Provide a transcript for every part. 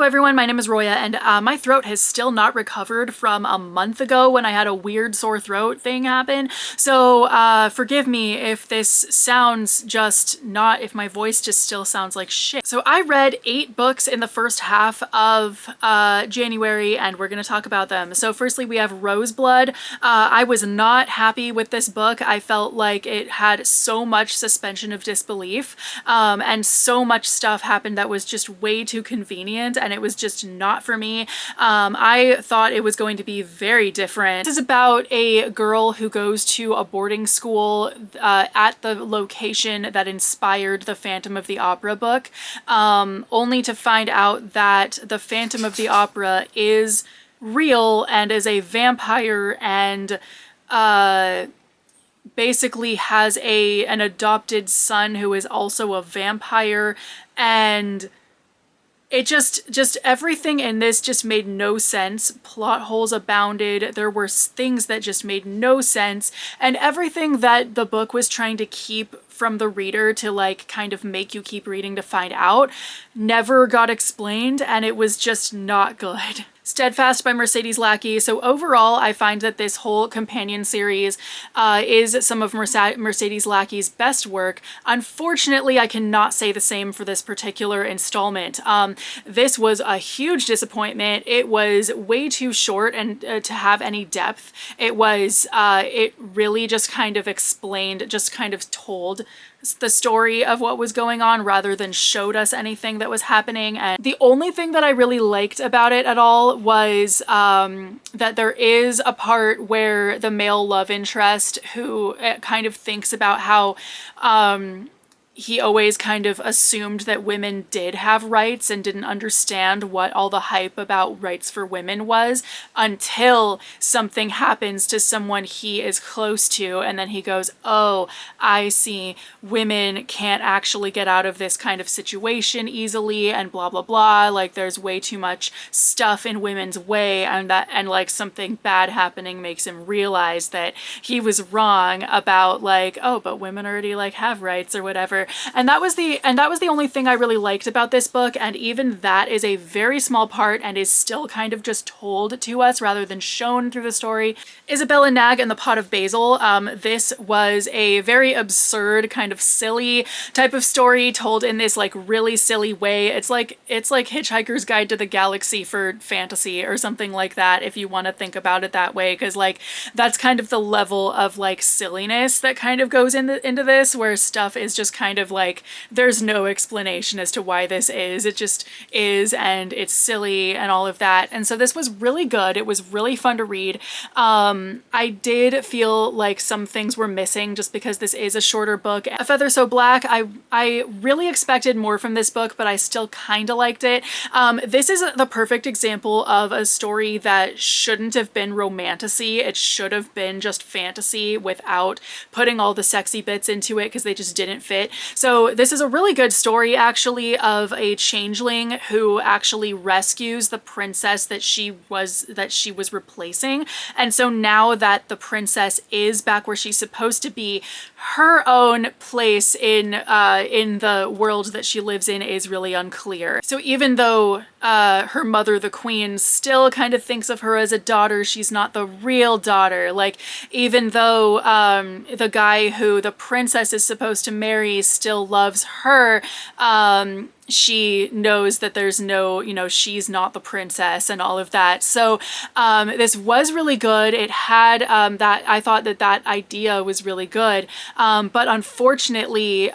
Hello everyone, my name is Roya, and my throat has still not recovered from a month ago when I had a weird sore throat thing happen. So forgive me if this sounds just not, if my voice just still sounds like shit. So I read 8 books in the first half of January, and we're gonna talk about them. So firstly, we have Roseblood. I was not happy with this book. I felt like it had so much suspension of disbelief, and so much stuff happened that was just way too convenient, and it was just not for me. I thought it was going to be very different. This is about a girl who goes to a boarding school at the location that inspired the Phantom of the Opera book, only to find out that the Phantom of the Opera is real and is a vampire and basically has an adopted son who is also a vampire, and it just everything in this just made no sense. Plot holes abounded. There were things that just made no sense, and everything that the book was trying to keep from the reader to like kind of make you keep reading to find out never got explained, and it was just not good. Steadfast by Mercedes Lackey. So overall, I find that this whole companion series is some of Mercedes Lackey's best work. Unfortunately, I cannot say the same for this particular installment. This was a huge disappointment. It was way too short and to have any depth. It really just kind of explained, just kind of told the story of what was going on rather than showed us anything that was happening. And the only thing that I really liked about it at all was that there is a part where the male love interest who kind of thinks about how he always kind of assumed that women did have rights and didn't understand what all the hype about rights for women was until something happens to someone he is close to, and then he goes, oh, I see, women can't actually get out of this kind of situation easily and blah blah blah, like there's way too much stuff in women's way, and like something bad happening makes him realize that he was wrong about like, oh, but women already like have rights or whatever. And that was the only thing I really liked about this book, and even that is a very small part and is still kind of just told to us rather than shown through the story. Isabella Nag and the Pot of Basil. This was a very absurd, kind of silly type of story told in this like really silly way. It's like Hitchhiker's Guide to the Galaxy for fantasy or something like that, if you want to think about it that way, because like that's kind of the level of like silliness that kind of goes into this, where stuff is just kind of like there's no explanation as to why this is. It just is, and it's silly and all of that. And so this was really good. It was really fun to read. I did feel like some things were missing just because this is a shorter book. A Feather So Black, I really expected more from this book, but I still kind of liked it. This is the perfect example of a story that shouldn't have been romantasy. It should have been just fantasy without putting all the sexy bits into it because they just didn't fit. So this is a really good story actually of a changeling who actually rescues the princess that she was replacing. And so now that the princess is back where she's supposed to be, her own place in the world that she lives in is really unclear. So even though her mother, the queen, still kind of thinks of her as a daughter, she's not the real daughter. Like, even though the guy who the princess is supposed to marry still loves her, she knows that there's no, she's not the princess and all of that. So this was really good. It had I thought that idea was really good. But unfortunately,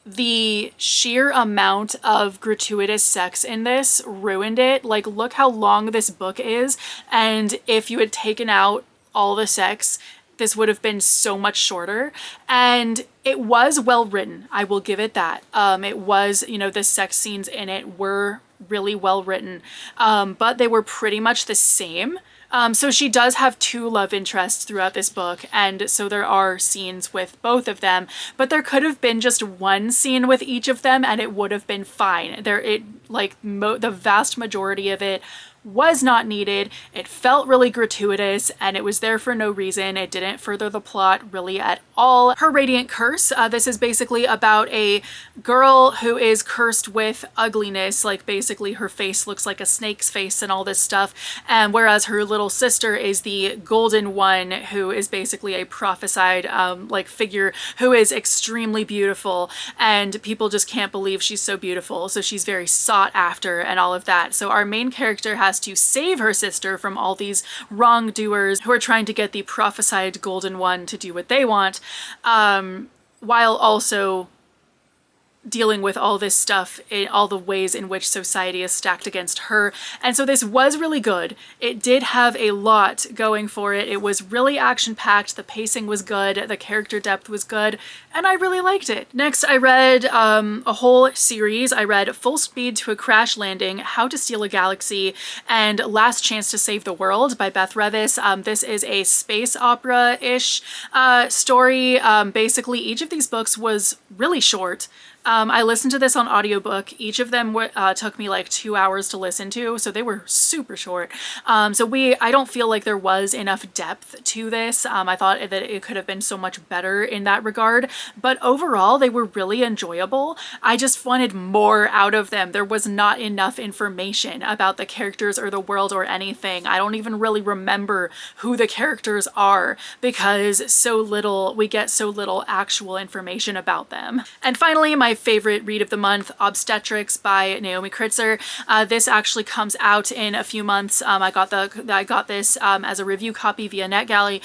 the sheer amount of gratuitous sex in this ruined it. Like, look how long this book is, and if you had taken out all the sex, this would have been so much shorter. And it was well written, I will give it that. It was, the sex scenes in it were really well written, but they were pretty much the same. So she does have 2 love interests throughout this book, and so there are scenes with both of them, but there could have been just 1 scene with each of them and it would have been fine. The vast majority of it was not needed. It felt really gratuitous and it was there for no reason. It didn't further the plot really at all. Her Radiant Curse, this is basically about a girl who is cursed with ugliness, like basically her face looks like a snake's face and all this stuff, and whereas her little sister is the Golden One, who is basically a prophesied like figure who is extremely beautiful, and people just can't believe she's so beautiful, so she's very sought after and all of that. So our main character has to save her sister from all these wrongdoers who are trying to get the prophesied Golden One to do what they want, while also dealing with all this stuff in all the ways in which society is stacked against her. And so this was really good. It did have a lot going for it. It was really action-packed. The pacing was good. The character depth was good. And I really liked it. Next, I read a whole series. I read Full Speed to a Crash Landing, How to Steal a Galaxy, and Last Chance to Save the World by Beth Revis. This is a space opera-ish story. Basically, each of these books was really short. I listened to this on audiobook. Each of them took me like 2 hours to listen to, so they were super short. I don't feel like there was enough depth to this. I thought that it could have been so much better in that regard, but overall they were really enjoyable. I just wanted more out of them. There was not enough information about the characters or the world or anything. I don't even really remember who the characters are because we get so little actual information about them. And finally, my favorite read of the month, Obstetrix by Naomi Kritzer. This actually comes out in a few months. I got this as a review copy via NetGalley.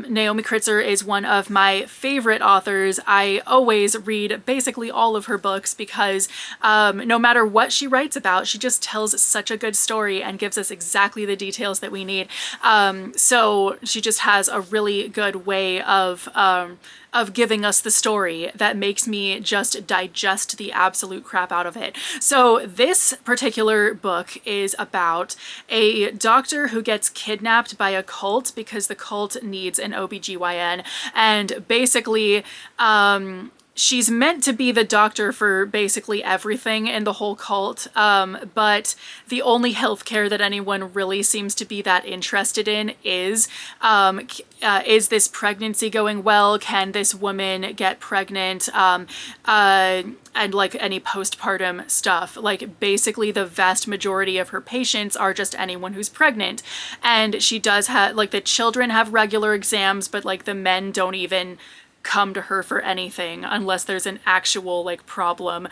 Naomi Kritzer is one of my favorite authors. I always read basically all of her books because no matter what she writes about, she just tells such a good story and gives us exactly the details that we need. So she just has a really good way of giving us the story that makes me just digest the absolute crap out of it. So this particular book is about a doctor who gets kidnapped by a cult because the cult needs an OBGYN, and basically she's meant to be the doctor for basically everything in the whole cult, but the only healthcare that anyone really seems to be that interested in is this pregnancy going well? Can this woman get pregnant? And like any postpartum stuff. Like basically the vast majority of her patients are just anyone who's pregnant. And she does have, like, the children have regular exams, but like the men don't even come to her for anything unless there's an actual like problem,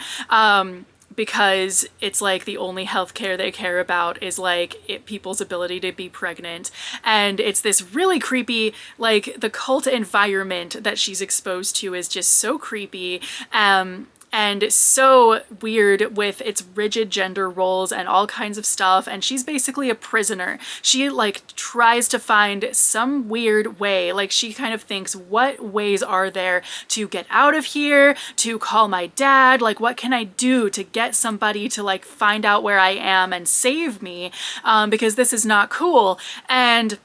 because it's like the only healthcare they care about is like people's ability to be pregnant. And it's this really creepy, like the cult environment that she's exposed to is just so creepy, and so weird with its rigid gender roles and all kinds of stuff. And she's basically a prisoner. She like tries to find some weird way. Like she kind of thinks, what ways are there to get out of here, to call my dad? Like, what can I do to get somebody to like find out where I am and save me? Because this is not cool. And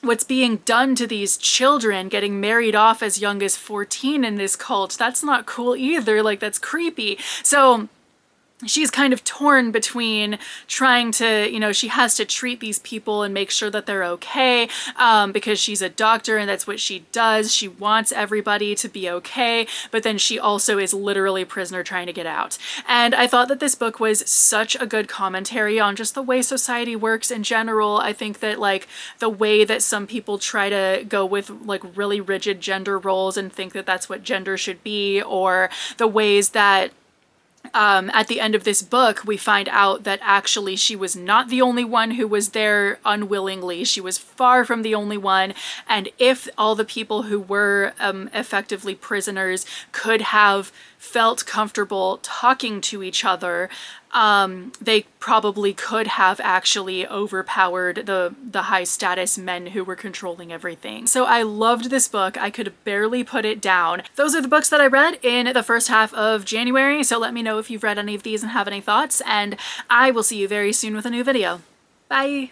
what's being done to these children, getting married off as young as 14 in this cult, that's not cool either. Like, that's creepy. So she's kind of torn between trying to, you know, she has to treat these people and make sure that they're okay, because she's a doctor and that's what she does. She wants everybody to be okay, but then she also is literally a prisoner trying to get out. And I thought that this book was such a good commentary on just the way society works in general. I think that like the way that some people try to go with like really rigid gender roles and think that that's what gender should be, or the ways that at the end of this book, we find out that actually she was not the only one who was there unwillingly. She was far from the only one. And if all the people who were effectively prisoners could have felt comfortable talking to each other, they probably could have actually overpowered the high status men who were controlling everything. So I loved this book. I could barely put it down. Those are the books that I read in the first half of January. So let me know if you've read any of these and have any thoughts, and I will see you very soon with a new video. Bye!